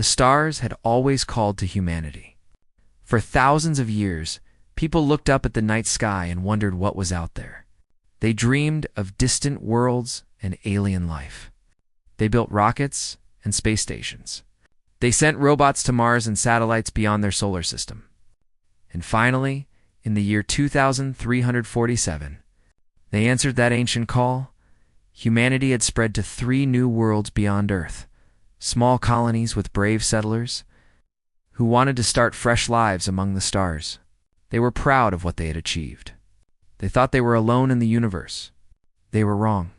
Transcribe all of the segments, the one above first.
The stars had always called to humanity. For thousands of years, people looked up at the night sky and wondered what was out there. They dreamed of distant worlds and alien life. They built rockets and space stations. They sent robots to Mars and satellites beyond their solar system. And finally, in the year 2347, they answered that ancient call. Humanity had spread to 3 new worlds beyond Earth, small colonies with brave settlers who wanted to start fresh lives among the stars. They were proud of what they had achieved. They thought they were alone in the universe. They were wrong.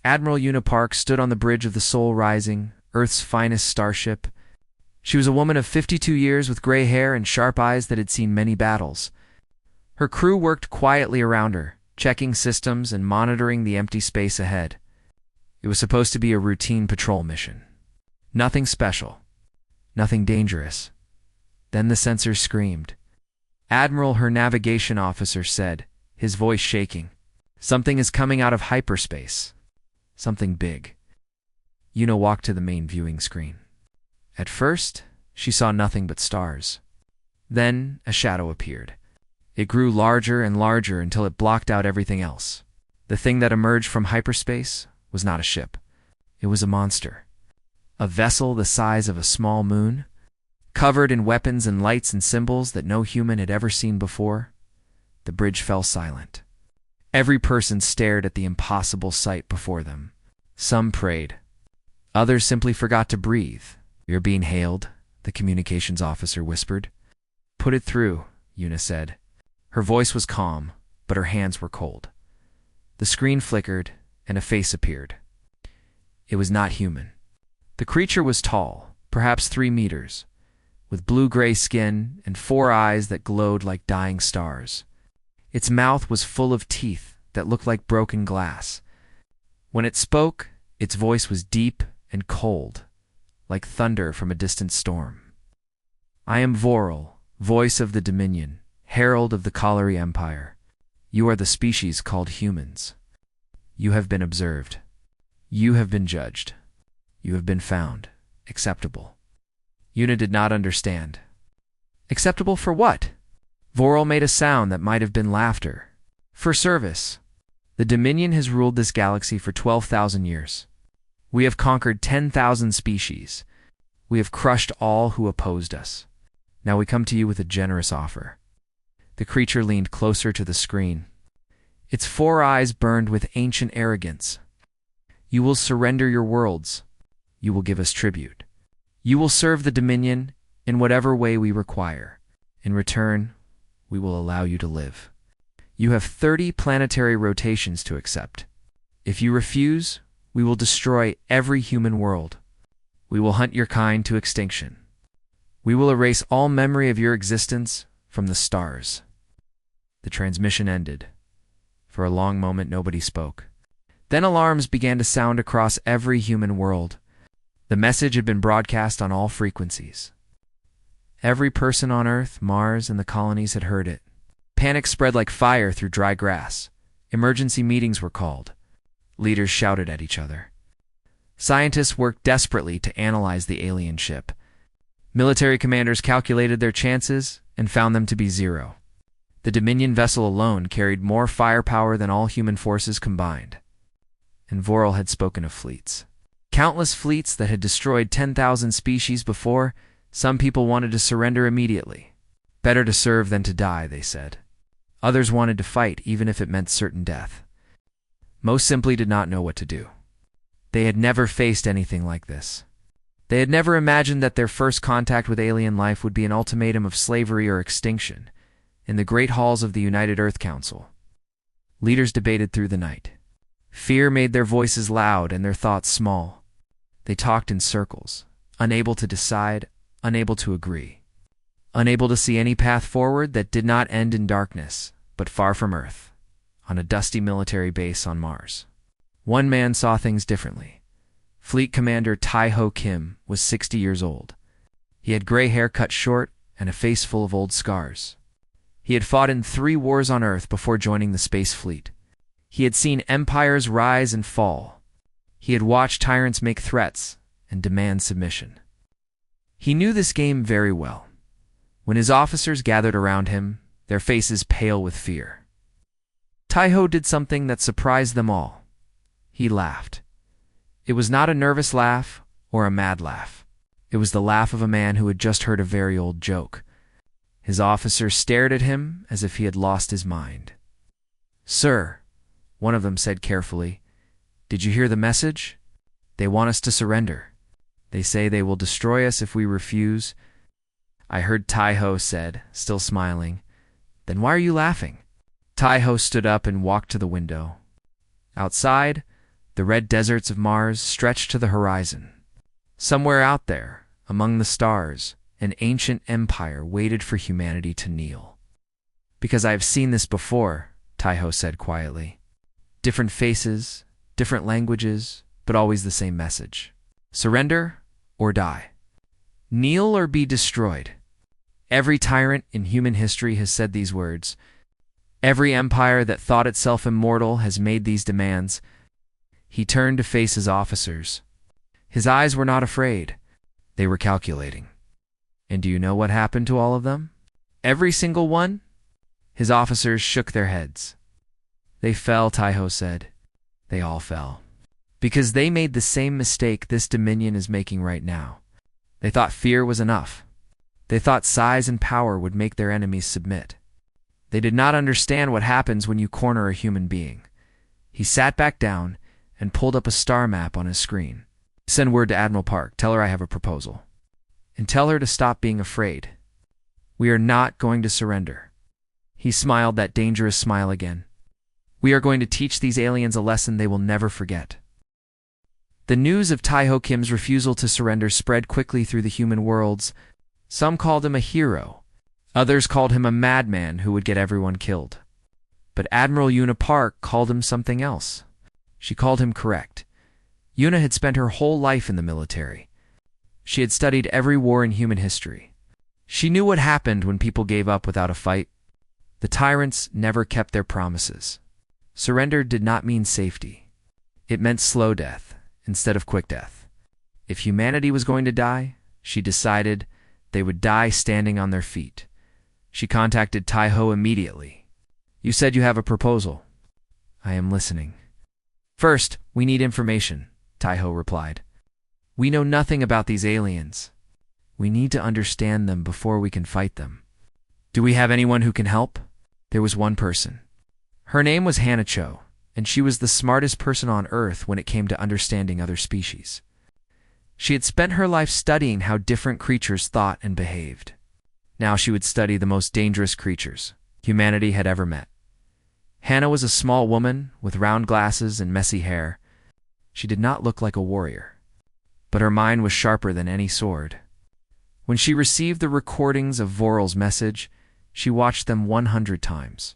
Admiral Una Park stood on the bridge of the Sol Rising, Earth's finest starship. She was a woman of 52 years with gray hair and sharp eyes that had seen many battles. Her crew worked quietly around her, checking systems and monitoring the empty space ahead. It was supposed to be a routine patrol mission. Nothing special. Nothing dangerous. Then the sensors screamed. Admiral, her navigation officer, said, his voice shaking, "Something is coming out of hyperspace. Something big." Una walked to the main viewing screen. At first, she saw nothing but stars. Then a shadow appeared. It grew larger and larger until it blocked out everything else. The thing that emerged from hyperspace was not a ship. It was a monster. A vessel the size of a small moon, covered in weapons and lights and symbols that no human had ever seen before. The bridge fell silent. Every person stared at the impossible sight before them. Some prayed. Others simply forgot to breathe. "You're being hailed," the communications officer whispered. "Put it through," Una said. Her voice was calm, but her hands were cold. The screen flickered, and a face appeared. It was not human. The creature was tall, perhaps 3 meters, with blue-gray skin and 4 eyes that glowed like dying stars. Its mouth was full of teeth that looked like broken glass. When it spoke, its voice was deep and cold, like thunder from a distant storm. "I am Voral, voice of the Dominion, herald of the Kalari Empire. You are the species called humans. You have been observed. You have been judged. You have been found acceptable." Una did not understand. Acceptable for what? Voral made a sound that might have been laughter. For service. The Dominion has ruled this galaxy for 12,000 years. We have conquered 10,000 species. We have crushed all who opposed us. Now we come to you with a generous offer. The creature leaned closer to the screen. Its 4 eyes burned with ancient arrogance. "You will surrender your worlds. You will give us tribute. You will serve the Dominion in whatever way we require. In return, we will allow you to live. You have 30 planetary rotations to accept. If you refuse, we will destroy every human world. We will hunt your kind to extinction. We will erase all memory of your existence from the stars." The transmission ended. For a long moment, nobody spoke. Then alarms began to sound across every human world. The message had been broadcast on all frequencies. Every person on Earth, Mars, and the colonies had heard it. Panic spread like fire through dry grass. Emergency meetings were called. Leaders shouted at each other. Scientists worked desperately to analyze the alien ship. Military commanders calculated their chances and found them to be 0. The Dominion vessel alone carried more firepower than all human forces combined. And Voral had spoken of fleets. Countless fleets that had destroyed 10,000 species before. Some people wanted to surrender immediately. Better to serve than to die, they said. Others wanted to fight, even if it meant certain death. Most simply did not know what to do. They had never faced anything like this. They had never imagined that their first contact with alien life would be an ultimatum of slavery or extinction in the great halls of the United Earth Council. Leaders debated through the night. Fear made their voices loud and their thoughts small. They talked in circles, unable to decide, unable to agree, unable to see any path forward that did not end in darkness, but far from Earth, on a dusty military base on Mars. One man saw things differently. Fleet Commander Tai-Ho Kim was 60 years old. He had gray hair cut short and a face full of old scars. He had fought in 3 wars on Earth before joining the Space Fleet. He had seen empires rise and fall. He had watched tyrants make threats and demand submission. He knew this game very well. When his officers gathered around him, their faces pale with fear, Taiho did something that surprised them all. He laughed. It was not a nervous laugh or a mad laugh. It was the laugh of a man who had just heard a very old joke. His officers stared at him as if he had lost his mind. "Sir," one of them said carefully, "did you hear the message? They want us to surrender. They say they will destroy us if we refuse." "I heard," Taiho said, still smiling. "Then why are you laughing?" Taiho stood up and walked to the window. Outside, the red deserts of Mars stretched to the horizon. Somewhere out there, among the stars, an ancient empire waited for humanity to kneel. "Because I have seen this before," Taiho said quietly. "Different faces, different languages, but always the same message. Surrender or die. Kneel or be destroyed." Every tyrant in human history has said these words. Every empire that thought itself immortal has made these demands. He turned to face his officers. His eyes were not afraid. They were calculating. And do you know what happened to all of them? Every single one? His officers shook their heads. "They fell," Taiho said. "They all fell. Because they made the same mistake this Dominion is making right now. They thought fear was enough. They thought size and power would make their enemies submit. They did not understand what happens when you corner a human being." He sat back down and pulled up a star map on his screen. "Send word to Admiral Park. Tell her I have a proposal. And tell her to stop being afraid. We are not going to surrender." He smiled that dangerous smile again. "We are going to teach these aliens a lesson they will never forget." The news of Taiho Kim's refusal to surrender spread quickly through the human worlds. Some called him a hero. Others called him a madman who would get everyone killed. But Admiral Yuna Park called him something else. She called him correct. Yuna had spent her whole life in the military. She had studied every war in human history. She knew what happened when people gave up without a fight. The tyrants never kept their promises. Surrender did not mean safety. It meant slow death instead of quick death. If humanity was going to die, she decided they would die standing on their feet. She contacted Taiho immediately. "You said you have a proposal." "I am listening." "First, we need information," Taiho replied. "We know nothing about these aliens. We need to understand them before we can fight them." "Do we have anyone who can help?" There was one person. Her name was Hannah Cho, and she was the smartest person on Earth when it came to understanding other species. She had spent her life studying how different creatures thought and behaved. Now she would study the most dangerous creatures humanity had ever met. Hannah was a small woman with round glasses and messy hair. She did not look like a warrior, but her mind was sharper than any sword. When she received the recordings of Voral's message, she watched them 100 times.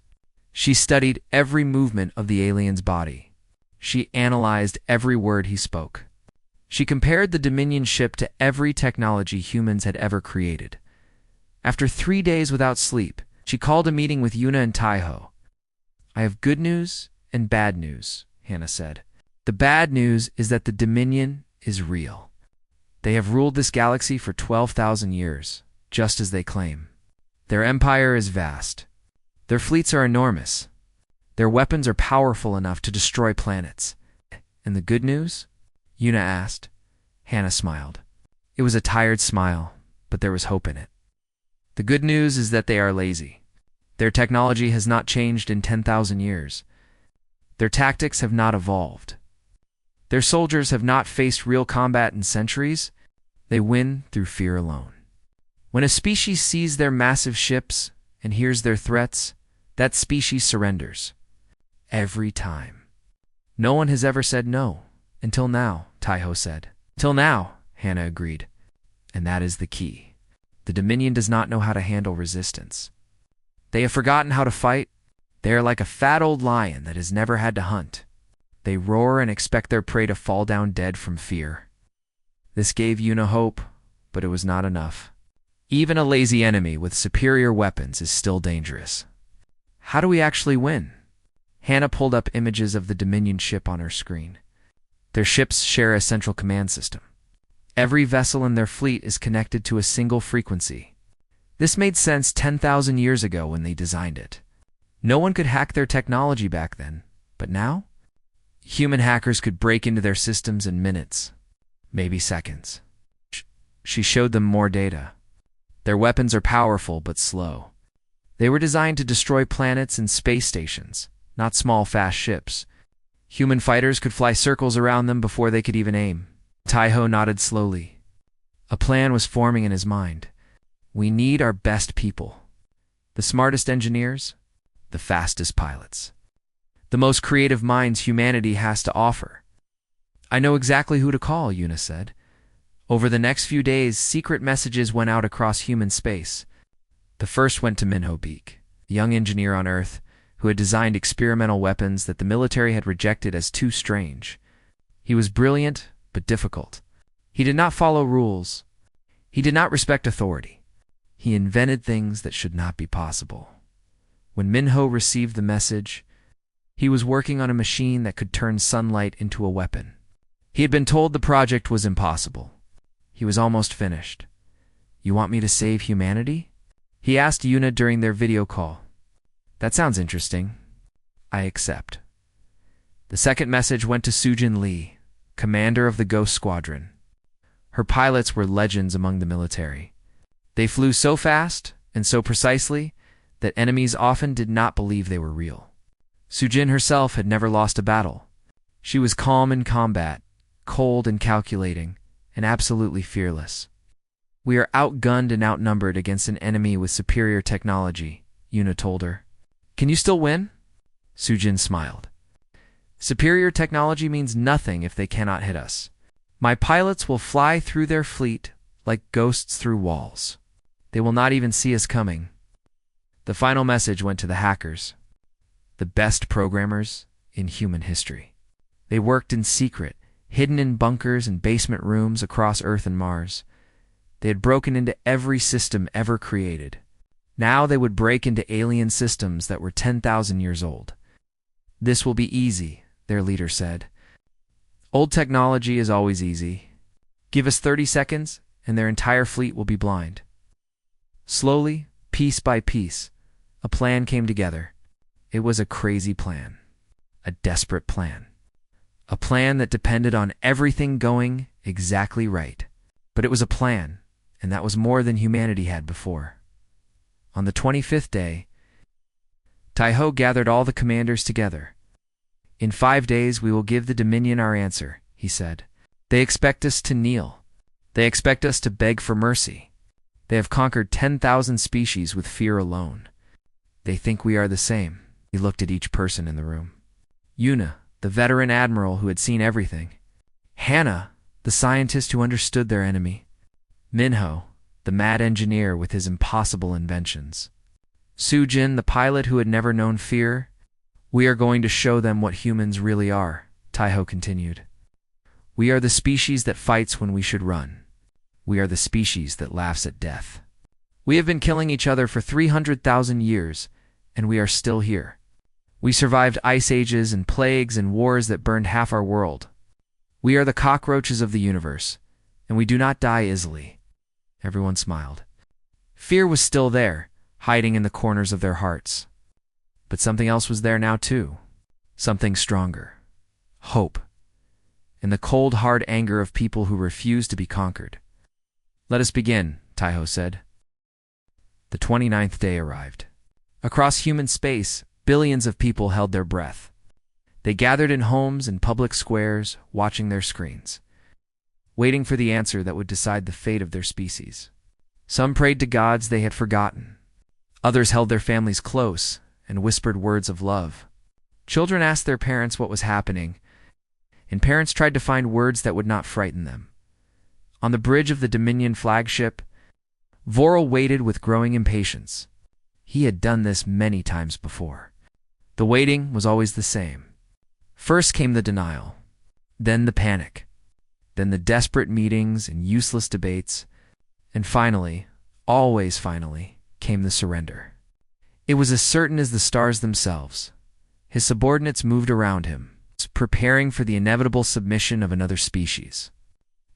She studied every movement of the alien's body. She analyzed every word he spoke. She compared the Dominion ship to every technology humans had ever created. After 3 days without sleep, she called a meeting with Yuna and Taiho. "I have good news and bad news," Hannah said. "The bad news is that the Dominion is real. They have ruled this galaxy for 12,000 years, just as they claim. Their empire is vast. Their fleets are enormous. Their weapons are powerful enough to destroy planets." "And the good news?" Yuna asked. Hannah smiled. It was a tired smile, but there was hope in it. "The good news is that they are lazy. Their technology has not changed in 10,000 years. Their tactics have not evolved. Their soldiers have not faced real combat in centuries. They win through fear alone. When a species sees their massive ships and hears their threats, that species surrenders. Every time. No one has ever said no. Until now," Taiho said. "Till now," Hannah agreed. "And that is the key. The Dominion does not know how to handle resistance. They have forgotten how to fight. They are like a fat old lion that has never had to hunt. They roar and expect their prey to fall down dead from fear." This gave Yuna hope, but it was not enough. Even a lazy enemy with superior weapons is still dangerous. How do we actually win? Hannah pulled up images of the Dominion ship on her screen. Their ships share a central command system. Every vessel in their fleet is connected to a single frequency. This made sense 10,000 years ago when they designed it. No one could hack their technology back then, but now? Human hackers could break into their systems in minutes, maybe seconds. She showed them more data. Their weapons are powerful but slow. They were designed to destroy planets and space stations, not small, fast ships. Human fighters could fly circles around them before they could even aim. Taiho nodded slowly. A plan was forming in his mind. We need our best people. The smartest engineers, the fastest pilots. The most creative minds humanity has to offer. I know exactly who to call, Yuna said. Over the next few days, secret messages went out across human space. The first went to Minho Beak, a young engineer on Earth who had designed experimental weapons that the military had rejected as too strange. He was brilliant, but difficult. He did not follow rules. He did not respect authority. He invented things that should not be possible. When Minho received the message, he was working on a machine that could turn sunlight into a weapon. He had been told the project was impossible. He was almost finished. You want me to save humanity? He asked Yuna during their video call. That sounds interesting. I accept. The second message went to Sujin Lee, commander of the Ghost Squadron. Her pilots were legends among the military. They flew so fast and so precisely that enemies often did not believe they were real. Sujin herself had never lost a battle. She was calm in combat, cold and calculating, and absolutely fearless. We are outgunned and outnumbered against an enemy with superior technology, Yuna told her. Can you still win? Sujin smiled. Superior technology means nothing if they cannot hit us. My pilots will fly through their fleet like ghosts through walls. They will not even see us coming. The final message went to the hackers, the best programmers in human history. They worked in secret, hidden in bunkers and basement rooms across Earth and Mars. They had broken into every system ever created. Now they would break into alien systems that were 10,000 years old. This will be easy, their leader said. Old technology is always easy. Give us 30 seconds, and their entire fleet will be blind. Slowly, piece by piece, a plan came together. It was a crazy plan. A desperate plan. A plan that depended on everything going exactly right. But it was a plan, and that was more than humanity had before. On the 25th day, Taiho gathered all the commanders together. In 5 days we will give the Dominion our answer, he said. They expect us to kneel. They expect us to beg for mercy. They have conquered 10,000 species with fear alone. They think we are the same. He looked at each person in the room. Yuna, the veteran admiral who had seen everything. Hannah, the scientist who understood their enemy. Minho, the mad engineer with his impossible inventions. Sujin, the pilot who had never known fear. We are going to show them what humans really are, Taiho continued. We are the species that fights when we should run. We are the species that laughs at death. We have been killing each other for 300,000 years, and we are still here. We survived ice ages and plagues and wars that burned half our world. We are the cockroaches of the universe, and we do not die easily. Everyone smiled. Fear was still there, hiding in the corners of their hearts. But something else was there now too. Something stronger. Hope. And the cold, hard anger of people who refuse to be conquered. Let us begin, Taiho said. The 29th day arrived. Across human space, billions of people held their breath. They gathered in homes and public squares, watching their screens, waiting for the answer that would decide the fate of their species. Some prayed to gods they had forgotten. Others held their families close and whispered words of love. Children asked their parents what was happening, and parents tried to find words that would not frighten them. On the bridge of the Dominion flagship, Voral waited with growing impatience. He had done this many times before. The waiting was always the same. First came the denial, then the panic, then the desperate meetings and useless debates, and finally, always finally, came the surrender. It was as certain as the stars themselves. His subordinates moved around him, preparing for the inevitable submission of another species.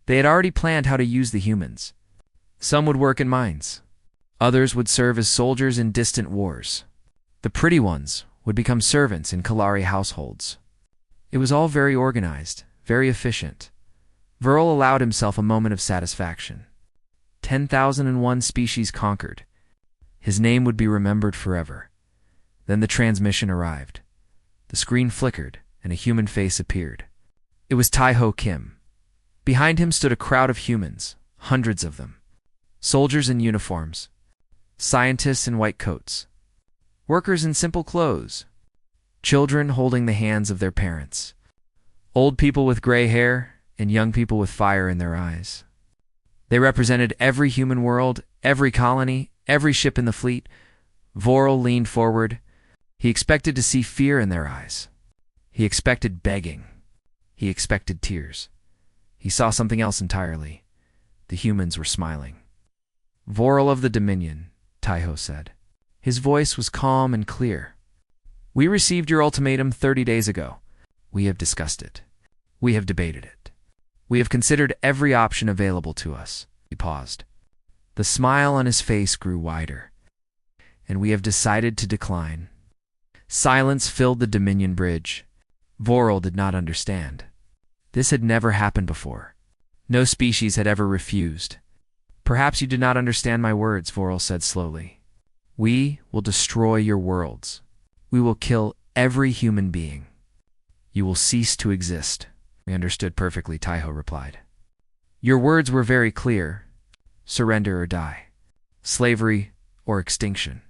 They had already planned how to use the humans. Some would work in mines. Others would serve as soldiers in distant wars. The pretty ones would become servants in Kalari households. It was all very organized, very efficient. Verl allowed himself a moment of satisfaction. 10,001 species conquered. His name would be remembered forever. Then the transmission arrived. The screen flickered, and a human face appeared. It was Tai-Ho Kim. Behind him stood a crowd of humans, hundreds of them. Soldiers in uniforms, scientists in white coats, workers in simple clothes, children holding the hands of their parents, old people with gray hair, and young people with fire in their eyes. They represented every human world, every colony, every ship in the fleet. Vorel leaned forward. He expected to see fear in their eyes. He expected begging. He expected tears. He saw something else entirely. The humans were smiling. Vorel of the Dominion, Tai-Ho said. His voice was calm and clear. We received your ultimatum 30 days ago. We have discussed it. We have debated it. We have considered every option available to us. He paused. The smile on his face grew wider. And we have decided to decline. Silence filled the Dominion bridge. Vorel did not understand. This had never happened before. No species had ever refused. Perhaps you did not understand my words, Vorel said slowly. We will destroy your worlds. We will kill every human being. You will cease to exist. We understood perfectly, Tai-Ho replied. Your words were very clear. Surrender or die. Slavery or extinction.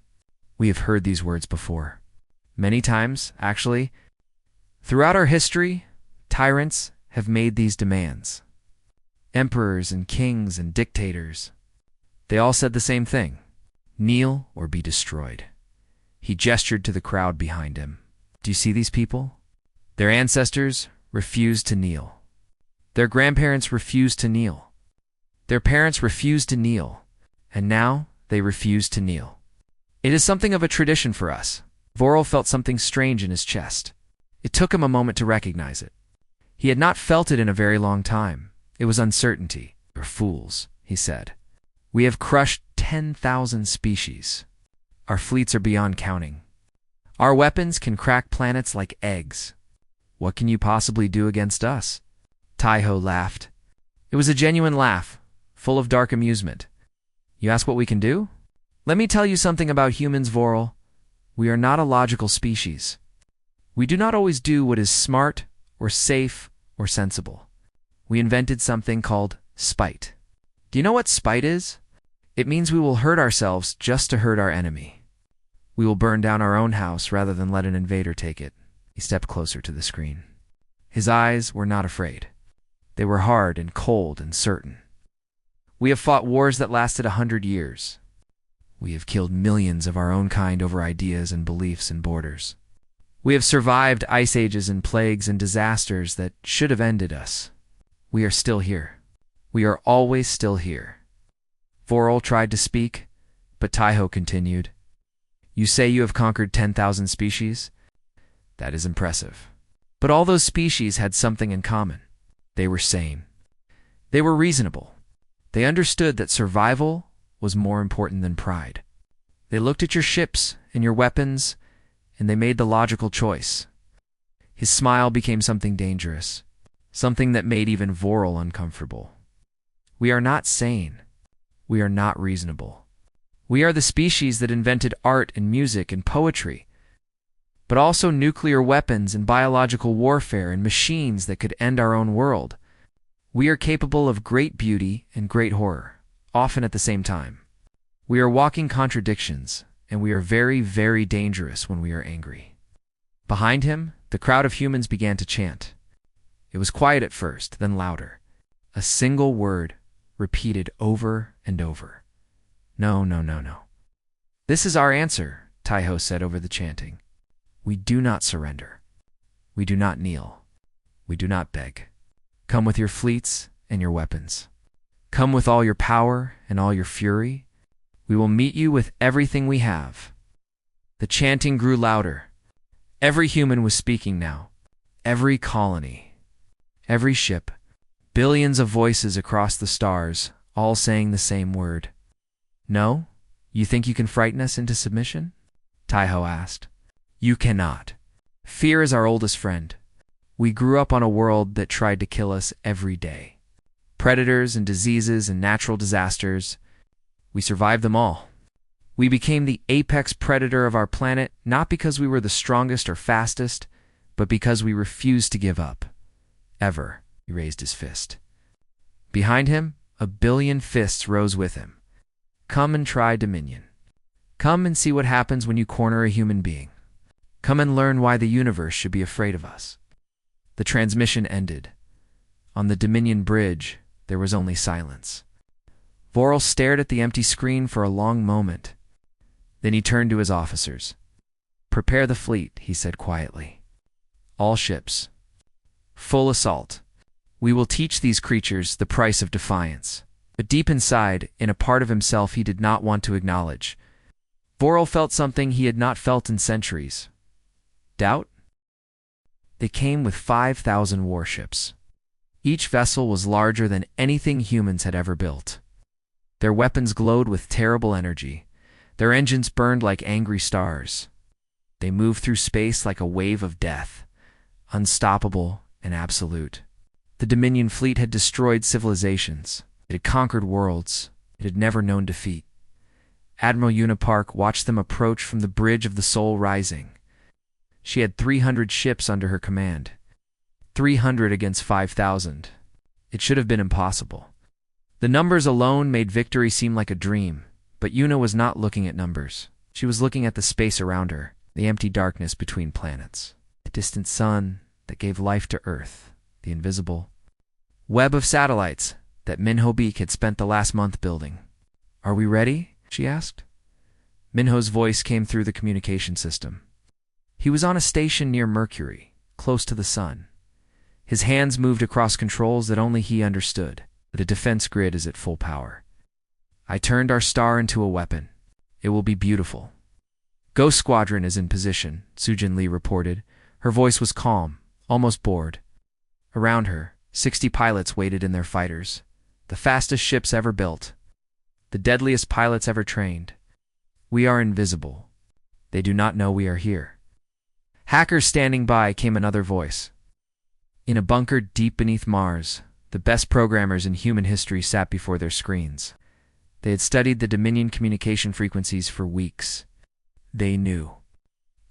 We have heard these words before. Many times, actually. Throughout our history, tyrants have made these demands. Emperors and kings and dictators. They all said the same thing. Kneel or be destroyed. He gestured to the crowd behind him. Do you see these people? Their ancestors refused to kneel. Their grandparents refused to kneel. Their parents refused to kneel. And now they refuse to kneel. It is something of a tradition for us. Vorel felt something strange in his chest. It took him a moment to recognize it. He had not felt it in a very long time. It was uncertainty. You're fools, he said. We have crushed 10,000 species. Our fleets are beyond counting. Our weapons can crack planets like eggs. What can you possibly do against us? Tai-Ho laughed. It was a genuine laugh, full of dark amusement. You ask what we can do? Let me tell you something about humans, Vorel. We are not a logical species. We do not always do what is smart or safe or sensible. We invented something called spite. Do you know what spite is? It means we will hurt ourselves just to hurt our enemy. We will burn down our own house rather than let an invader take it. He stepped closer to the screen. His eyes were not afraid. They were hard and cold and certain. We have fought wars that lasted 100 years. We have killed millions of our own kind over ideas and beliefs and borders. We have survived ice ages and plagues and disasters that should have ended us. We are still here. We are always still here. Vorel tried to speak, but Tai-Ho continued. You say you have conquered 10,000 species? That is impressive. But all those species had something in common. They were sane. They were reasonable. They understood that survival was more important than pride. They looked at your ships and your weapons, and they made the logical choice. His smile became something dangerous, something that made even Vorel uncomfortable. We are not sane. We are not reasonable. We are the species that invented art and music and poetry, but also nuclear weapons and biological warfare and machines that could end our own world. We are capable of great beauty and great horror, often at the same time. We are walking contradictions, and we are very, very dangerous when we are angry. Behind him, the crowd of humans began to chant. It was quiet at first, then louder. A single word repeated over and over. No, no, no, no. This is our answer, Tai-Ho said over the chanting. We do not surrender. We do not kneel. We do not beg. Come with your fleets and your weapons. Come with all your power and all your fury. We will meet you with everything we have. The chanting grew louder. Every human was speaking now. Every colony. Every ship. Billions of voices across the stars, all saying the same word. No? You think you can frighten us into submission? Taiho asked. You cannot. Fear is our oldest friend. We grew up on a world that tried to kill us every day. Predators and diseases and natural disasters. We survived them all. We became the apex predator of our planet, not because we were the strongest or fastest, but because we refused to give up. Ever. He raised his fist. Behind him, a billion fists rose with him. Come and try dominion. Come and see what happens when you corner a human being. Come and learn why the universe should be afraid of us. The transmission ended. On the Dominion bridge, there was only silence. Voral stared at the empty screen for a long moment. Then he turned to his officers. Prepare the fleet, he said quietly. All ships. Full assault. We will teach these creatures the price of defiance. But deep inside, in a part of himself he did not want to acknowledge, Voral felt something he had not felt in centuries. Doubt? They came with 5,000 warships. Each vessel was larger than anything humans had ever built. Their weapons glowed with terrible energy. Their engines burned like angry stars. They moved through space like a wave of death, unstoppable and absolute. The Dominion fleet had destroyed civilizations. It had conquered worlds. It had never known defeat. Admiral Unipark watched them approach from the bridge of the Soul Rising. She had 300 ships under her command. 300 against 5,000. It should have been impossible. The numbers alone made victory seem like a dream, but Yuna was not looking at numbers. She was looking at the space around her, the empty darkness between planets, the distant sun that gave life to Earth, the invisible web of satellites that Minho Beak had spent the last month building. Are we ready? She asked. Minho's voice came through the communication system. He was on a station near Mercury, close to the sun. His hands moved across controls that only he understood. The defense grid is at full power. I turned our star into a weapon. It will be beautiful. Ghost Squadron is in position, Sujin Lee reported. Her voice was calm, almost bored. Around her, 60 pilots waited in their fighters. The fastest ships ever built. The deadliest pilots ever trained. We are invisible. They do not know we are here. Hackers standing by, came another voice. In a bunker deep beneath Mars, the best programmers in human history sat before their screens. They had studied the Dominion communication frequencies for weeks. They knew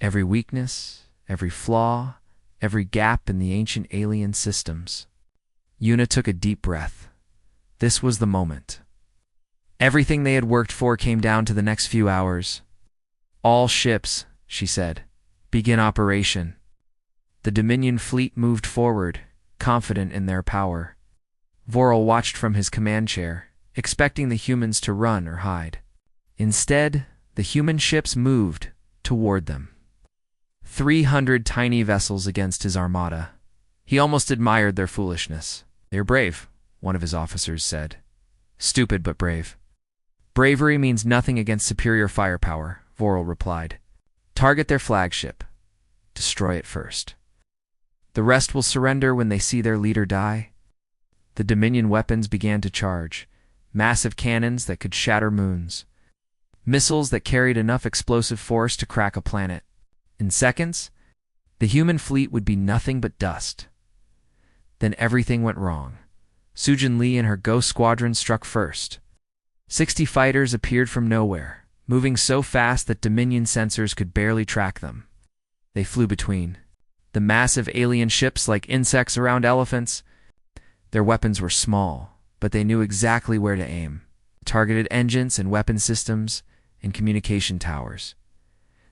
every weakness, every flaw, every gap in the ancient alien systems. Yuna took a deep breath. This was the moment. Everything they had worked for came down to the next few hours. All ships, she said, begin operation. The Dominion fleet moved forward, confident in their power. Voral watched from his command chair, expecting the humans to run or hide. Instead, the human ships moved toward them. 300 tiny vessels against his armada. He almost admired their foolishness. They're brave, one of his officers said. Stupid but brave. Bravery means nothing against superior firepower, Voral replied. Target their flagship. Destroy it first. The rest will surrender when they see their leader die. The Dominion weapons began to charge. Massive cannons that could shatter moons. Missiles that carried enough explosive force to crack a planet. In seconds, the human fleet would be nothing but dust. Then everything went wrong. Sujin Lee and her Ghost Squadron struck first. 60 fighters appeared from nowhere, moving so fast that Dominion sensors could barely track them. They flew between the massive alien ships like insects around elephants. Their weapons were small, but they knew exactly where to aim. Targeted engines and weapon systems and communication towers.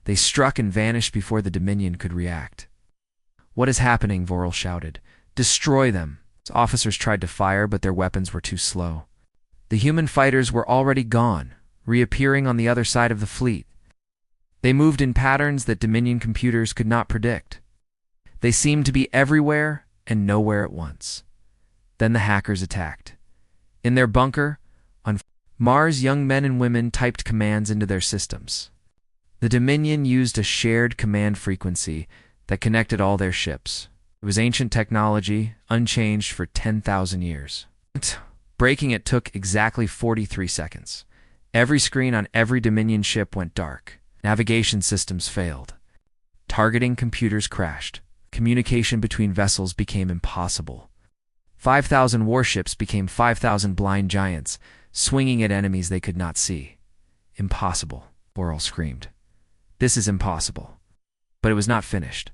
They struck and vanished before the Dominion could react. What is happening? Voral shouted. Destroy them! His officers tried to fire, but their weapons were too slow. The human fighters were already gone, reappearing on the other side of the fleet. They moved in patterns that Dominion computers could not predict. They seemed to be everywhere and nowhere at once. Then the hackers attacked. In their bunker, on Mars, young men and women typed commands into their systems. The Dominion used a shared command frequency that connected all their ships. It was ancient technology, unchanged for 10,000 years. Breaking it took exactly 43 seconds. Every screen on every Dominion ship went dark. Navigation systems failed. Targeting computers crashed. Communication between vessels became impossible. 5,000 warships became 5,000 blind giants, swinging at enemies they could not see. Impossible, Boral screamed. This is impossible. But it was not finished.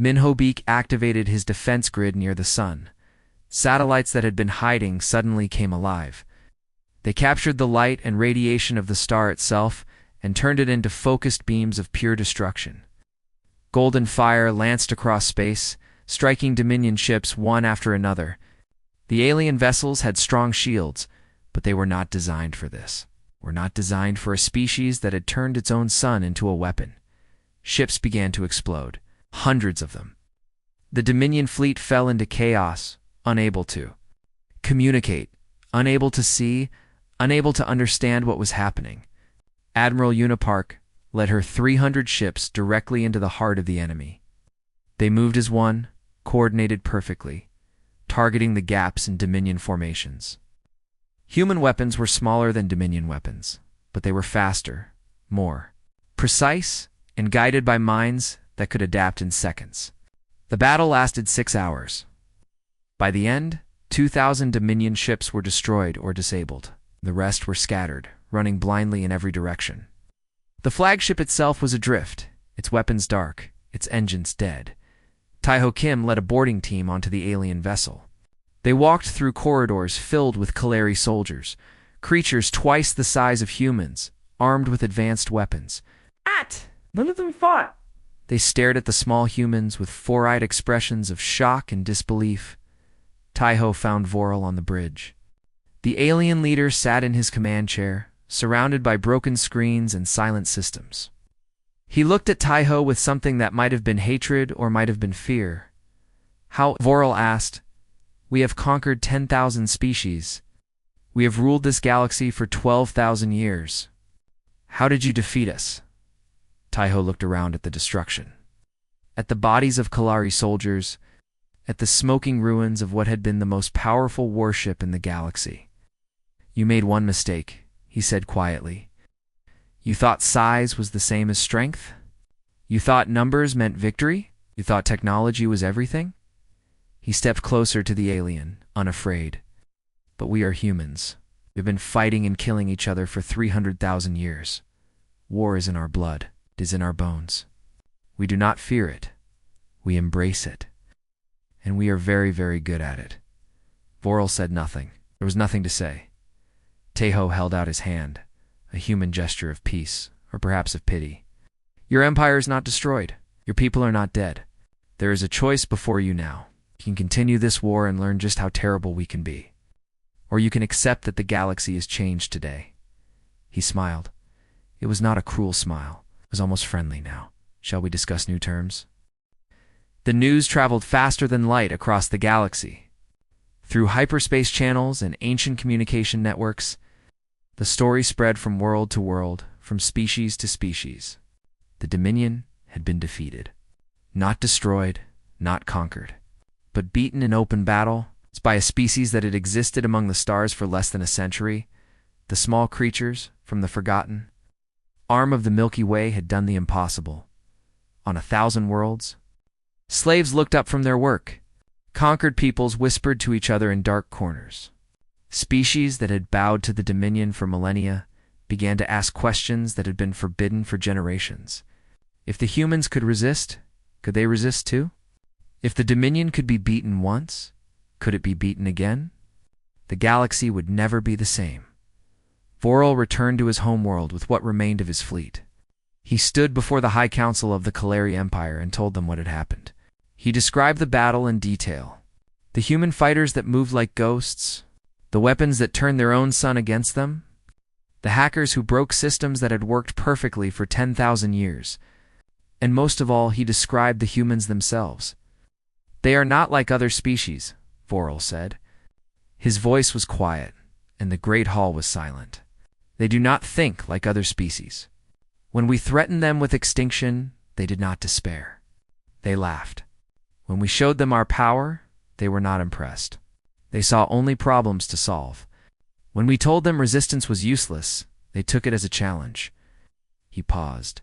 Minhobeek activated his defense grid near the sun. Satellites that had been hiding suddenly came alive. They captured the light and radiation of the star itself and turned it into focused beams of pure destruction. Golden fire lanced across space, striking Dominion ships one after another. The alien vessels had strong shields, but they were not designed for this. Were not designed for a species that had turned its own sun into a weapon. Ships began to explode, hundreds of them. The Dominion fleet fell into chaos, unable to communicate, unable to see, unable to understand what was happening. Admiral Unipark led her 300 ships directly into the heart of the enemy. They moved as one, coordinated perfectly, targeting the gaps in Dominion formations. Human weapons were smaller than Dominion weapons, but they were faster, more precise, and guided by minds that could adapt in seconds. The battle lasted 6 hours. By the end, 2,000 Dominion ships were destroyed or disabled. The rest were scattered, running blindly in every direction. The flagship itself was adrift, its weapons dark, its engines dead. Taiho Kim led a boarding team onto the alien vessel. They walked through corridors filled with Kaleri soldiers, creatures twice the size of humans, armed with advanced weapons. None of them fought! They stared at the small humans with four-eyed expressions of shock and disbelief. Taiho found Voral on the bridge. The alien leader sat in his command chair, surrounded by broken screens and silent systems. He looked at Taiho with something that might have been hatred or might have been fear. How? Voral asked. We have conquered 10,000 species. We have ruled this galaxy for 12,000 years. How did you defeat us? Taiho looked around at the destruction. At the bodies of Kalari soldiers, at the smoking ruins of what had been the most powerful warship in the galaxy. You made one mistake, he said quietly. You thought size was the same as strength? You thought numbers meant victory? You thought technology was everything? He stepped closer to the alien, unafraid. But we are humans. We've been fighting and killing each other for 300,000 years. War is in our blood. It is in our bones. We do not fear it. We embrace it. And we are very, very good at it. Voral said nothing. There was nothing to say. Taiho held out his hand, a human gesture of peace, or perhaps of pity. Your empire is not destroyed. Your people are not dead. There is a choice before you now. You can continue this war and learn just how terrible we can be. Or you can accept that the galaxy is changed today. He smiled. It was not a cruel smile. It was almost friendly now. Shall we discuss new terms? The news traveled faster than light across the galaxy. Through hyperspace channels and ancient communication networks, the story spread from world to world, from species to species. The Dominion had been defeated. Not destroyed, not conquered, but beaten in open battle by a species that had existed among the stars for less than a century. The small creatures from the forgotten arm of the Milky Way had done the impossible. On 1,000 worlds, slaves looked up from their work. Conquered peoples whispered to each other in dark corners. Species that had bowed to the Dominion for millennia began to ask questions that had been forbidden for generations. If the humans could resist, could they resist too? If the Dominion could be beaten once, could it be beaten again? The galaxy would never be the same. Voral returned to his homeworld with what remained of his fleet. He stood before the High Council of the Kaleri Empire and told them what had happened. He described the battle in detail. The human fighters that moved like ghosts, the weapons that turned their own sun against them, the hackers who broke systems that had worked perfectly for 10,000 years. And most of all, he described the humans themselves. They are not like other species, Voral said. His voice was quiet, and the great hall was silent. They do not think like other species. When we threatened them with extinction, they did not despair. They laughed. When we showed them our power, they were not impressed. They saw only problems to solve. When we told them resistance was useless, they took it as a challenge. He paused.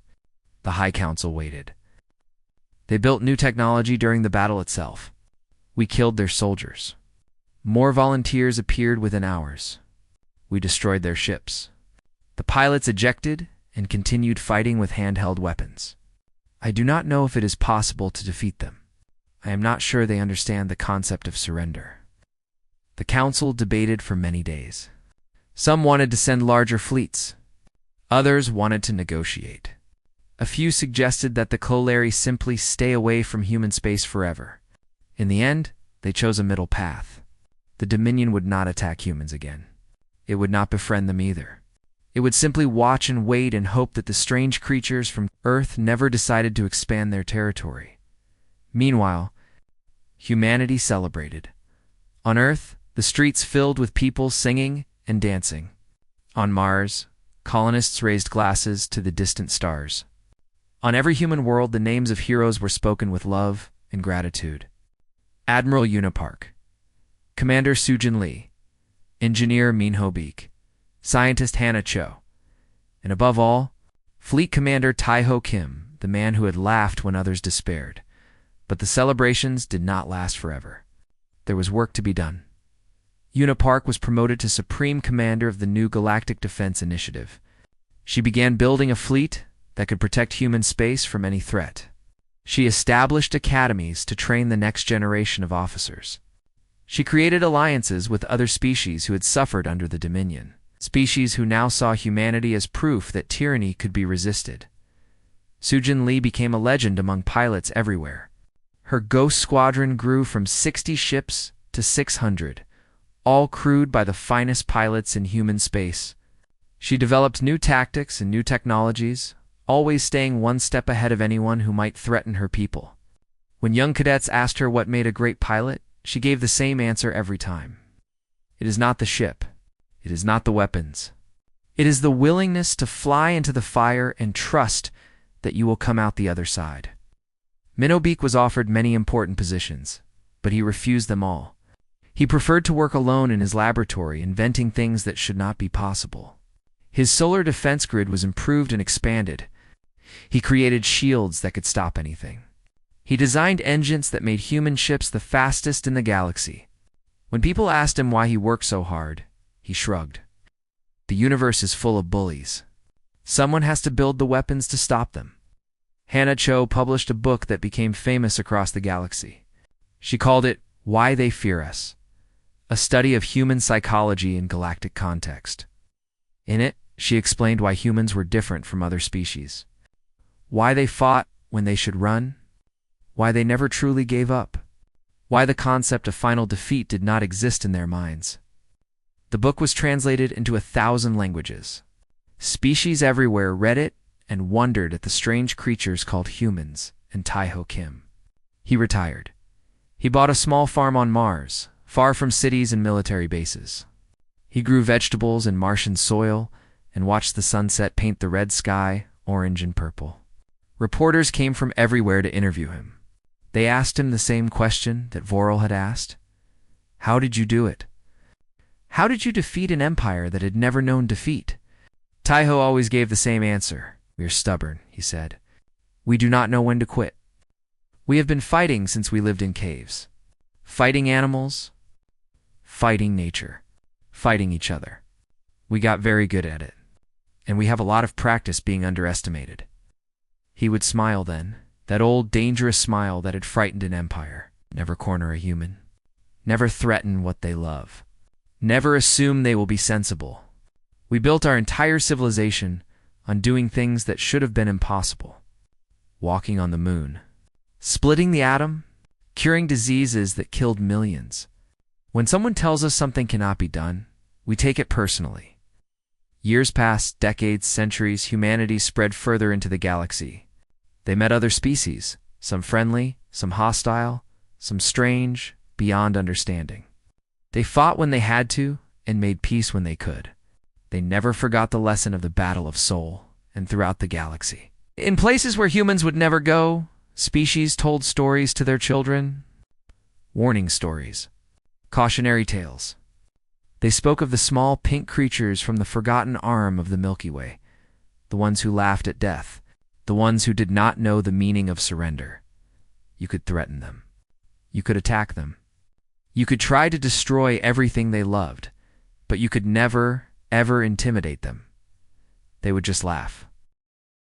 The High Council waited. They built new technology during the battle itself. We killed their soldiers. More volunteers appeared within hours. We destroyed their ships. The pilots ejected and continued fighting with handheld weapons. I do not know if it is possible to defeat them. I am not sure they understand the concept of surrender. The council debated for many days. Some wanted to send larger fleets. Others wanted to negotiate. A few suggested that the Kolari simply stay away from human space forever. In the end, they chose a middle path. The Dominion would not attack humans again. It would not befriend them either. It would simply watch and wait and hope that the strange creatures from Earth never decided to expand their territory. Meanwhile, humanity celebrated. On Earth, the streets filled with people singing and dancing. On Mars, colonists raised glasses to the distant stars. On every human world, the names of heroes were spoken with love and gratitude. Admiral Unipark, Commander Sujin Lee, Engineer Minho Beek, Scientist Hannah Cho, and above all, Fleet Commander Taiho Kim, the man who had laughed when others despaired. But the celebrations did not last forever. There was work to be done. Unipark was promoted to Supreme Commander of the new Galactic Defense Initiative. She began building a fleet that could protect human space from any threat. She established academies to train the next generation of officers. She created alliances with other species who had suffered under the Dominion, species who now saw humanity as proof that tyranny could be resisted. Sujin Lee became a legend among pilots everywhere. Her Ghost Squadron grew from 60 ships to 600, all crewed by the finest pilots in human space. She developed new tactics and new technologies, always staying one step ahead of anyone who might threaten her people. When young cadets asked her what made a great pilot, she gave the same answer every time. It is not the ship. It is not the weapons. It is the willingness to fly into the fire and trust that you will come out the other side. Minho Beek was offered many important positions, but he refused them all. He preferred to work alone in his laboratory, inventing things that should not be possible. His solar defense grid was improved and expanded. He created shields that could stop anything. He designed engines that made human ships the fastest in the galaxy. When people asked him why he worked so hard, he shrugged. The universe is full of bullies. Someone has to build the weapons to stop them. Hannah Cho published a book that became famous across the galaxy. She called it Why They Fear Us, a study of human psychology in galactic context. In it, she explained why humans were different from other species, why they fought when they should run, why they never truly gave up, why the concept of final defeat did not exist in their minds. The book was translated into 1,000 languages. Species everywhere read it and wondered at the strange creatures called humans and Taiho Kim. He retired. He bought a small farm on Mars, far from cities and military bases. He grew vegetables in Martian soil and watched the sunset paint the red sky orange and purple. Reporters came from everywhere to interview him. They asked him the same question that Voral had asked. How did you do it? How did you defeat an empire that had never known defeat? Taiho always gave the same answer. We are stubborn, he said. We do not know when to quit. We have been fighting since we lived in caves. Fighting animals, fighting nature, fighting each other. We got very good at it, and we have a lot of practice being underestimated. He would smile then, that old dangerous smile that had frightened an empire. Never corner a human. Never threaten what they love. Never assume they will be sensible. We built our entire civilization on doing things that should have been impossible. Walking on the moon. Splitting the atom. Curing diseases that killed millions. When someone tells us something cannot be done, we take it personally. Years passed, decades, centuries, humanity spread further into the galaxy. They met other species, some friendly, some hostile, some strange, beyond understanding. They fought when they had to and made peace when they could. They never forgot the lesson of the Battle of Soul and throughout the galaxy. In places where humans would never go, Species told stories to their children. Warning stories. Cautionary tales. They spoke of the small pink creatures from the forgotten arm of the Milky Way, the ones who laughed at death, the ones who did not know the meaning of surrender. You could threaten them. You could attack them. You could try to destroy everything they loved, but you could never, ever intimidate them. They would just laugh.